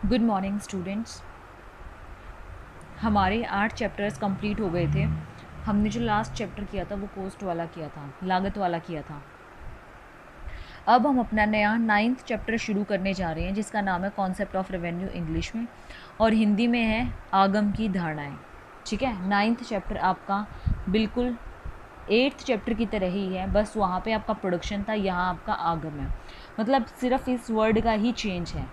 Good morning students. हमारे 8 chapters complete हो गए थे। हमने जो लास्ट चैप्टर किया था वो कॉस्ट वाला किया था, लागत वाला किया था। अब हम अपना नया 9th चैप्टर शुरू करने जा रहे हैं जिसका नाम है कॉन्सेप्ट ऑफ रेवेन्यू इंग्लिश में, और हिंदी में है आगम की धारणाएं। ठीक है, 9th चैप्टर आपका बिल्कुल 8th चैप्टर की तरह ही है, बस वहाँ पे आपका प्रोडक्शन था, यहाँ आपका आगम है। मतलब सिर्फ इस वर्ड का ही चेंज है,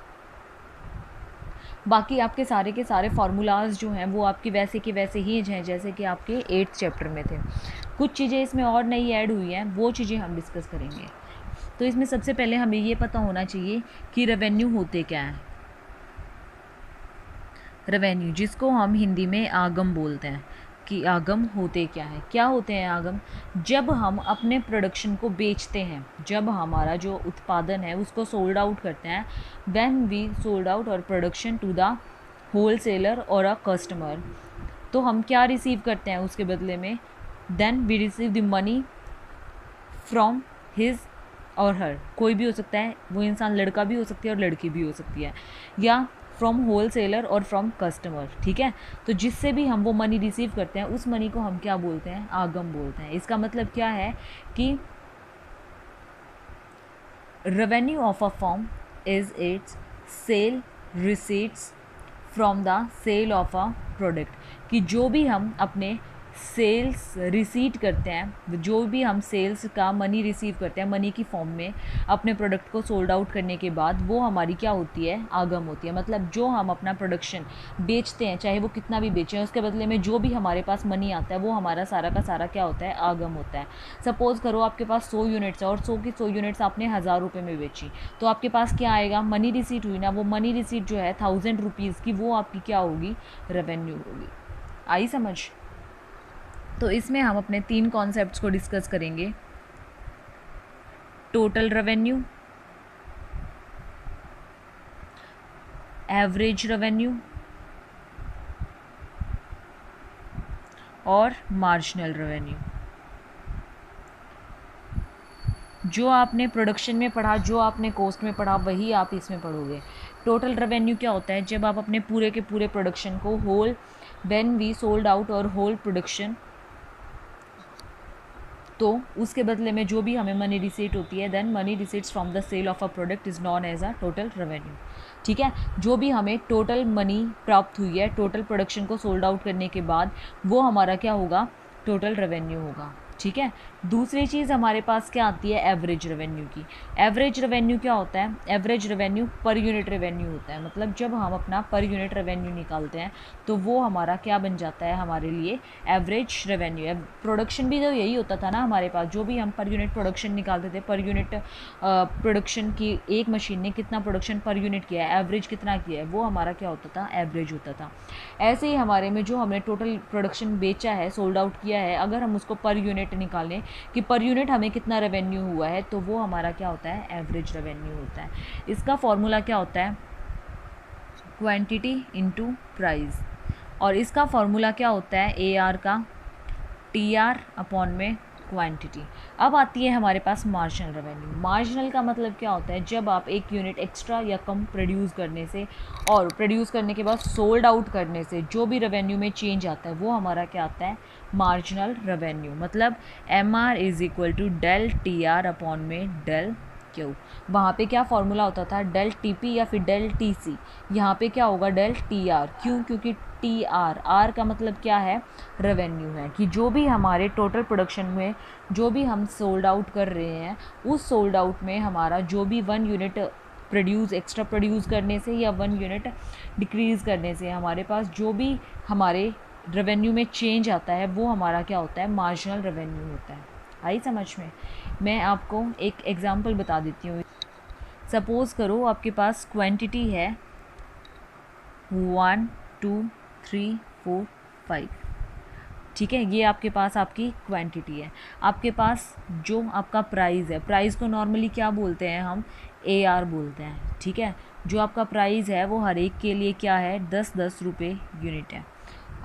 बाकी आपके सारे के सारे फार्मूलाज जो हैं वो आपके वैसे के वैसे ही हैं जैसे कि आपके 8th चैप्टर में थे। कुछ चीज़ें इसमें और नई ऐड हुई हैं, वो चीज़ें हम डिस्कस करेंगे। तो इसमें सबसे पहले हमें ये पता होना चाहिए कि रेवेन्यू होते क्या हैं। रेवेन्यू, जिसको हम हिंदी में आगम बोलते हैं, कि आगम होते क्या है। क्या होते हैं आगम? जब हम अपने प्रोडक्शन को बेचते हैं, जब हमारा जो उत्पादन है उसको सोल्ड आउट करते हैं, when we sold out our production to the wholesaler or a customer, तो हम क्या रिसीव करते हैं उसके बदले में? Then we receive the money from his or her, कोई भी हो सकता है, वो इंसान लड़का भी हो सकती है और लड़की भी हो सकती है, या फ्रॉम होल सेलर और फ्रॉम कस्टमर। ठीक है, तो जिससे भी हम वो मनी रिसीव करते हैं उस मनी को हम क्या बोलते हैं? आगम बोलते हैं। इसका मतलब क्या है कि revenue of a form is its sale receipts from the sale of a product, कि जो भी हम अपने सेल्स रिसीट करते हैं, जो भी हम सेल्स का मनी रिसीव करते हैं मनी की फॉर्म में अपने प्रोडक्ट को सोल्ड आउट करने के बाद, वो हमारी क्या होती है? आगम होती है। मतलब जो हम अपना प्रोडक्शन बेचते हैं, चाहे वो कितना भी बेचें, उसके बदले में जो भी हमारे पास मनी आता है वो हमारा सारा का सारा क्या होता है? आगम होता है। सपोज़ करो आपके पास 100 यूनिट्स है और 100 की 100 यूनिट्स आपने 1000 रुपये में बेची, तो आपके पास क्या आएगा? मनी रिसीट हुई ना, वो मनी रिसीट जो है 1000 रुपीज़ की, वो आपकी क्या होगी? रेवेन्यू होगी। आई समझ? तो इसमें हम अपने 3 कॉन्सेप्ट्स को डिस्कस करेंगे। टोटल रेवेन्यू, एवरेज रेवेन्यू और मार्जिनल रेवेन्यू। जो आपने प्रोडक्शन में पढ़ा, जो आपने कॉस्ट में पढ़ा, वही आप इसमें पढ़ोगे। टोटल रेवेन्यू क्या होता है? जब आप अपने पूरे के पूरे प्रोडक्शन को whole, when we sold out our whole production, तो उसके बदले में जो भी हमें मनी रिसीट होती है, then money receipts from the sale of a product is known as a total revenue. ठीक है, जो भी हमें टोटल मनी प्राप्त हुई है टोटल प्रोडक्शन को सोल्ड आउट करने के बाद, वो हमारा क्या होगा? टोटल रेवेन्यू होगा। ठीक है, दूसरी चीज़ हमारे पास क्या आती है? एवरेज रेवेन्यू की। एवरेज रेवेन्यू क्या होता है? Average revenue per unit revenue होता है। मतलब जब हम अपना पर यूनिट रेवेन्यू निकालते हैं तो वो हमारा क्या बन जाता है हमारे लिए? Average revenue. प्रोडक्शन भी तो यही होता था ना हमारे पास, जो भी हम पर यूनिट प्रोडक्शन निकालते थे, पर यूनिट प्रोडक्शन की एक मशीन ने कितना प्रोडक्शन पर यूनिट किया है, एवरेज कितना किया है, वो हमारा क्या होता था? एवरेज होता था। ऐसे ही हमारे में जो हमने टोटल प्रोडक्शन बेचा है, सोल्ड आउट किया है, अगर हम उसको पर यूनिट निकालें कि पर यूनिट हमें कितना रेवेन्यू हुआ है, तो वो हमारा क्या होता है? एवरेज रेवेन्यू होता है। इसका फॉर्मूला क्या होता है? Quantity into price. और इसका फॉर्मूला क्या होता है? ए आर का, टी आर अपॉन में क्वांटिटी। अब आती है हमारे पास मार्जिनल रेवेन्यू। मार्जिनल का मतलब क्या होता है? जब आप एक यूनिट एक्स्ट्रा या कम प्रोड्यूस करने से और प्रोड्यूस करने के बाद सोल्ड आउट करने से जो भी रेवेन्यू में चेंज आता है, वो हमारा क्या आता है? Marginal revenue. मतलब M R is equal to del T R upon में डेल क्यू। वहाँ पे क्या फॉर्मूला होता था? डेल टी पी या फिर डेल टी सी। यहाँ पे क्या होगा? Del T R. क्यों? क्योंकि टी आर, आर का मतलब क्या है? रेवेन्यू है, कि जो भी हमारे टोटल प्रोडक्शन में जो भी हम सोल्ड आउट कर रहे हैं, उस सोल्ड आउट में हमारा जो भी 1 यूनिट प्रोड्यूस एक्स्ट्रा प्रोड्यूस करने से या 1 यूनिट डिक्रीज़ करने से हमारे पास जो भी हमारे रेवेन्यू में चेंज आता है, वो हमारा क्या होता है? मार्जिनल रेवेन्यू होता है। आई समझ में? मैं आपको एक एग्जांपल बता देती हूँ। सपोज़ करो आपके पास क्वांटिटी है 1 2 3 4 5। ठीक है, ये आपके पास आपकी क्वांटिटी है। आपके पास जो आपका प्राइस है, प्राइस को नॉर्मली क्या बोलते हैं हम? ए आर बोलते हैं। ठीक है, जो आपका प्राइस है वो हर एक के लिए क्या है? 10-10 रुपये यूनिट है।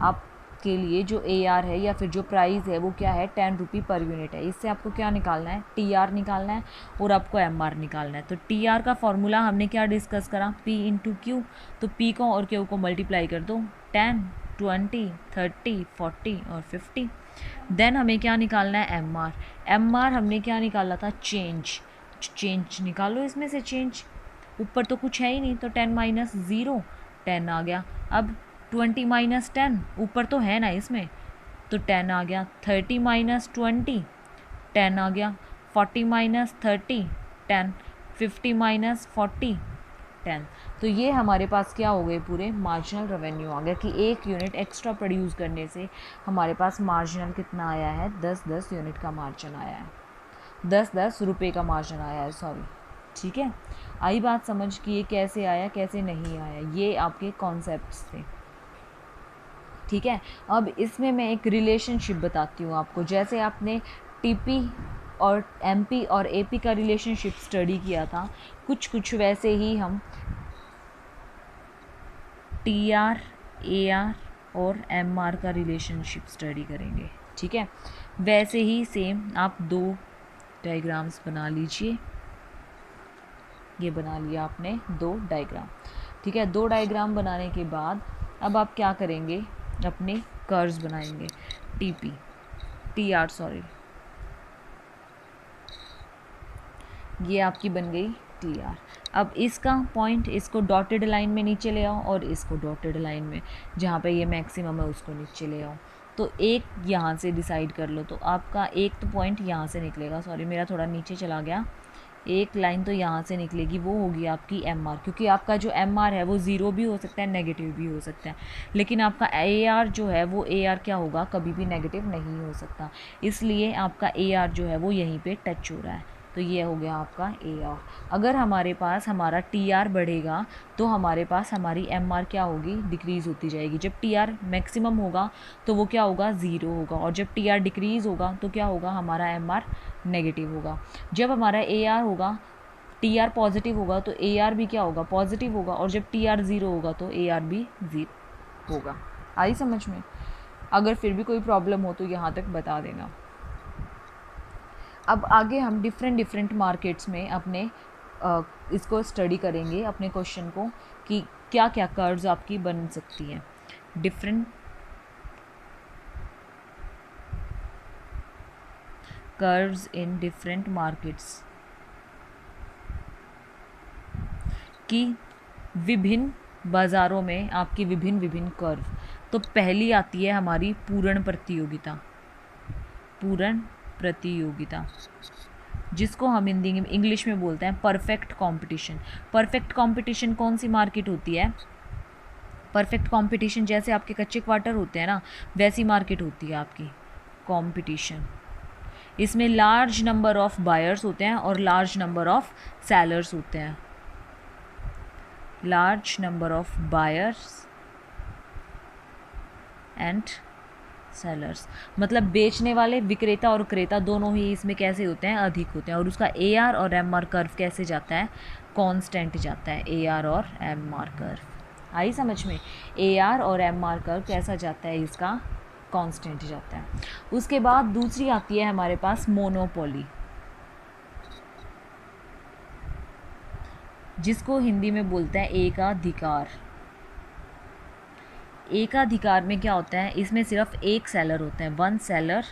आप के लिए जो AR है या फिर जो प्राइस है वो क्या है, 10 रुपी पर यूनिट है। इससे आपको क्या निकालना है, TR निकालना है और आपको MR निकालना है। तो TR का फॉर्मूला हमने क्या डिस्कस करा, P इंटू क्यू। तो P को और Q को मल्टीप्लाई कर दो, 10, 20, 30, 40 और 50। देन हमें क्या निकालना है, MR हमने क्या निकाला था, चेंज निकालो इसमें से चेंज। ऊपर तो कुछ है ही नहीं, तो 10 माइनस 0 10 आ गया। अब 20 माइनस 10 ऊपर तो है ना इसमें, तो 10 आ गया। 30 माइनस 20 10 आ गया। 40 माइनस 30 10, 50 माइनस 40 10। तो ये हमारे पास क्या हो गए, पूरे मार्जिनल रेवेन्यू आ गया कि 1 यूनिट एक्स्ट्रा प्रोड्यूस करने से हमारे पास मार्जिनल कितना आया है, 10-10 यूनिट का मार्जिन आया है, 10-10 रुपये का मार्जिन आया है, सॉरी। ठीक है, आई बात समझ कि ये कैसे आया कैसे नहीं आया, ये आपके कॉन्सेप्ट्स थे। ठीक है, अब इसमें मैं एक रिलेशनशिप बताती हूँ आपको। जैसे आपने TP और MP और AP का रिलेशनशिप स्टडी किया था, कुछ वैसे ही हम TR, AR और MR का रिलेशनशिप स्टडी करेंगे। ठीक है, वैसे ही सेम आप 2 डायग्राम्स बना लीजिए। ये बना लिया आपने 2 डायग्राम। ठीक है, 2 डायग्राम बनाने के बाद अब आप क्या करेंगे, अपने कर्व्स बनाएंगे। TR सॉरी, ये आपकी बन गई TR। अब इसका पॉइंट, इसको डॉटेड लाइन में नीचे ले आओ और इसको डॉटेड लाइन में, जहाँ पे ये मैक्सिमम है उसको नीचे ले आओ। तो एक यहाँ से डिसाइड कर लो, तो आपका एक तो पॉइंट यहाँ से निकलेगा, सॉरी मेरा थोड़ा नीचे चला गया, एक लाइन तो यहाँ से निकलेगी, वो होगी आपकी MR। क्योंकि आपका जो MR है वो 0 भी हो सकता है, नेगेटिव भी हो सकता है, लेकिन आपका AR जो है वो AR क्या होगा, कभी भी नेगेटिव नहीं हो सकता, इसलिए आपका AR जो है वो यहीं पे टच हो रहा है। तो ये हो गया आपका AR। अगर हमारे पास हमारा TR बढ़ेगा तो हमारे पास हमारी MR क्या होगी, डिक्रीज़ होती जाएगी। जब TR मैक्सिमम होगा तो वो क्या होगा, 0 होगा, और जब TR डिक्रीज़ होगा तो क्या होगा, हमारा MR नेगेटिव होगा। जब हमारा AR होगा, TR पॉजिटिव होगा तो AR भी क्या होगा, पॉजिटिव होगा, और जब TR 0 होगा तो AR भी 0 होगा। आई समझ में? अगर फिर भी कोई प्रॉब्लम हो तो यहाँ तक बता देना। अब आगे हम डिफरेंट मार्केट्स में अपने इसको स्टडी करेंगे, अपने क्वेश्चन को, कि क्या क्या कर्व्स आपकी बन सकती हैं। Different curves in different markets, कि विभिन्न बाज़ारों में आपकी विभिन्न कर्व। तो पहली आती है हमारी पूर्ण प्रतियोगिता, जिसको हम हिंदी इंग्लिश में बोलते हैं परफेक्ट कंपटीशन। परफेक्ट कंपटीशन कौन सी मार्केट होती है, परफेक्ट कंपटीशन जैसे आपके कच्चे क्वार्टर होते हैं ना, वैसी मार्केट होती है आपकी कंपटीशन। इसमें लार्ज नंबर ऑफ बायर्स होते हैं और लार्ज नंबर ऑफ सेलर्स होते हैं। Large number of buyers and sellers, मतलब बेचने वाले, विक्रेता और क्रेता दोनों ही इसमें कैसे होते हैं, अधिक होते हैं। और उसका AR और MR कर्व कैसे जाता है, कांस्टेंट जाता है, AR और MR कर्व। आई समझ में? AR और MR कर्व कैसा जाता है, इसका कांस्टेंट जाता है। उसके बाद दूसरी आती है हमारे पास मोनोपोली, जिसको हिंदी में बोलते हैं एकाधिकार। एकाधिकार में क्या होता है, इसमें सिर्फ एक सेलर होता है, 1 seller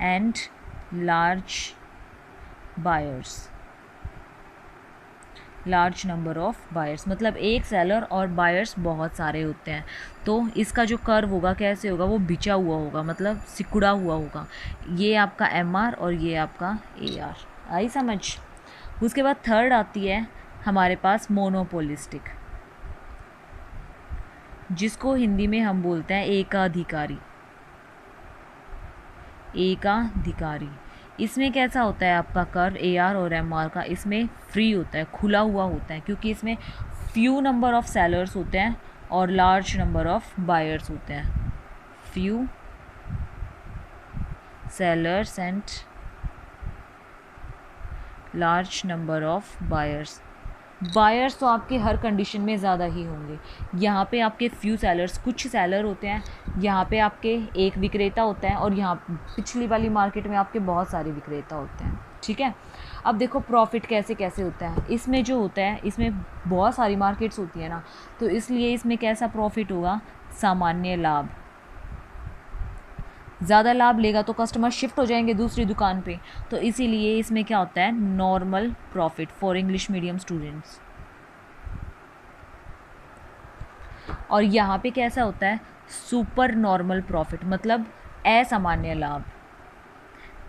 and large buyers, large number of buyers, मतलब एक सेलर और बायर्स बहुत सारे होते हैं। तो इसका जो कर्व होगा कैसे होगा, वो बिछा हुआ होगा, मतलब सिकुड़ा हुआ होगा। ये आपका MR और ये आपका AR। आई समझ? उसके बाद थर्ड आती है हमारे पास मोनोपोलिस्टिक, जिसको हिंदी में हम बोलते हैं एकाधिकारी। इसमें कैसा होता है आपका कर्व AR और MR का, इसमें फ्री होता है, खुला हुआ होता है, क्योंकि इसमें फ्यू नंबर ऑफ सेलर्स होते हैं और लार्ज नंबर ऑफ बायर्स होते हैं। Few sellers and large number of buyers. Buyers तो आपके हर कंडीशन में ज़्यादा ही होंगे। यहाँ पे आपके फ्यू सेलर्स, कुछ सेलर होते हैं, यहाँ पे आपके एक विक्रेता होता है, और यहाँ पिछली वाली मार्केट में आपके बहुत सारे विक्रेता होते हैं। ठीक है, अब देखो प्रॉफिट कैसे कैसे होता है। इसमें जो होता है, इसमें बहुत सारी मार्केट्स होती है ना, तो इसलिए इसमें कैसा प्रॉफिट होगा, सामान्य लाभ। ज़्यादा लाभ लेगा तो कस्टमर शिफ्ट हो जाएंगे दूसरी दुकान पे, तो इसीलिए इसमें क्या होता है, normal profit for English medium students. और यहाँ पे कैसा होता है, सुपर नॉर्मल प्रॉफिट, मतलब असामान्य लाभ।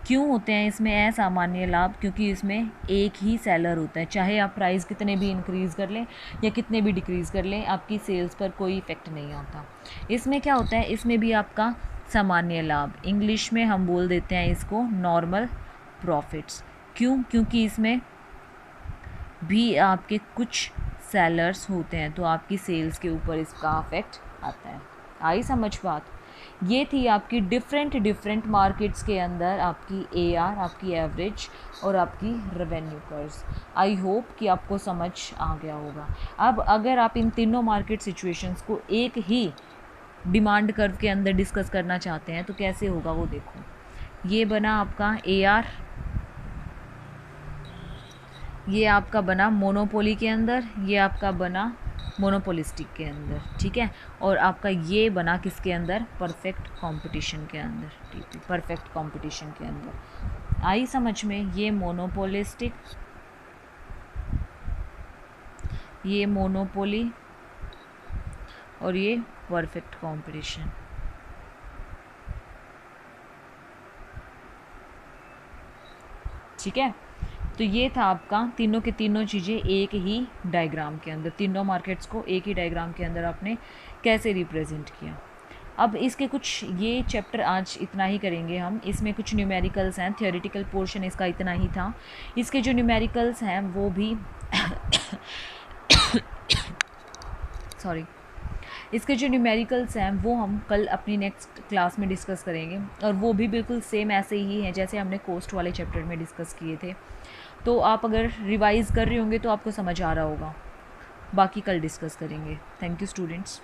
क्यों होते हैं इसमें असामान्य लाभ, क्योंकि इसमें एक ही सेलर होता है, चाहे आप प्राइस कितने भी इंक्रीज़ कर लें या कितने भी डिक्रीज़ कर लें, आपकी सेल्स पर कोई इफ़ेक्ट नहीं आता। इसमें क्या होता है, इसमें भी आपका सामान्य लाभ, इंग्लिश में हम बोल देते हैं इसको नॉर्मल प्रॉफिट्स। क्यों, क्योंकि इसमें भी आपके कुछ सेलर्स होते हैं, तो आपकी सेल्स के ऊपर इसका इफेक्ट आता है। आई समझ बात। ये थी आपकी डिफरेंट मार्केट्स के अंदर आपकी AR, आपकी एवरेज और आपकी रेवेन्यू कर्व्स। आई होप कि आपको समझ आ गया होगा। अब अगर आप इन तीनों मार्केट सिचुएशंस को एक ही डिमांड कर्व के अंदर डिस्कस करना चाहते हैं तो कैसे होगा वो देखो। ये बना आपका AR, ये आपका बना मोनोपोली के अंदर, ये आपका बना मोनोपोलिस्टिक के अंदर। ठीक है, और आपका ये बना किसके अंदर, परफेक्ट कंपटीशन के अंदर। ठीक है, परफेक्ट कंपटीशन के अंदर। आई समझ में, ये मोनोपोलिस्टिक, ये मोनोपोली और ये परफेक्ट कंपटीशन। ठीक है, तो ये था आपका तीनों के तीनों चीज़ें एक ही डायग्राम के अंदर, तीनों मार्केट्स को एक ही डायग्राम के अंदर आपने कैसे रिप्रेजेंट किया। अब इसके कुछ, ये चैप्टर आज इतना ही करेंगे हम। इसमें कुछ न्यूमेरिकल्स हैं, थियोरेटिकल पोर्शन इसका इतना ही था। इसके जो न्यूमेरिकल्स हैं वो भी सॉरी, इसके जो न्यूमेरिकल्स हैं वो हम कल अपनी नेक्स्ट क्लास में डिस्कस करेंगे, और वो भी बिल्कुल सेम ऐसे ही हैं जैसे हमने कोस्ट वाले चैप्टर में डिस्कस किए थे। तो आप अगर रिवाइज़ कर रहे होंगे तो आपको समझ आ रहा होगा। बाकी कल डिस्कस करेंगे। Thank you students.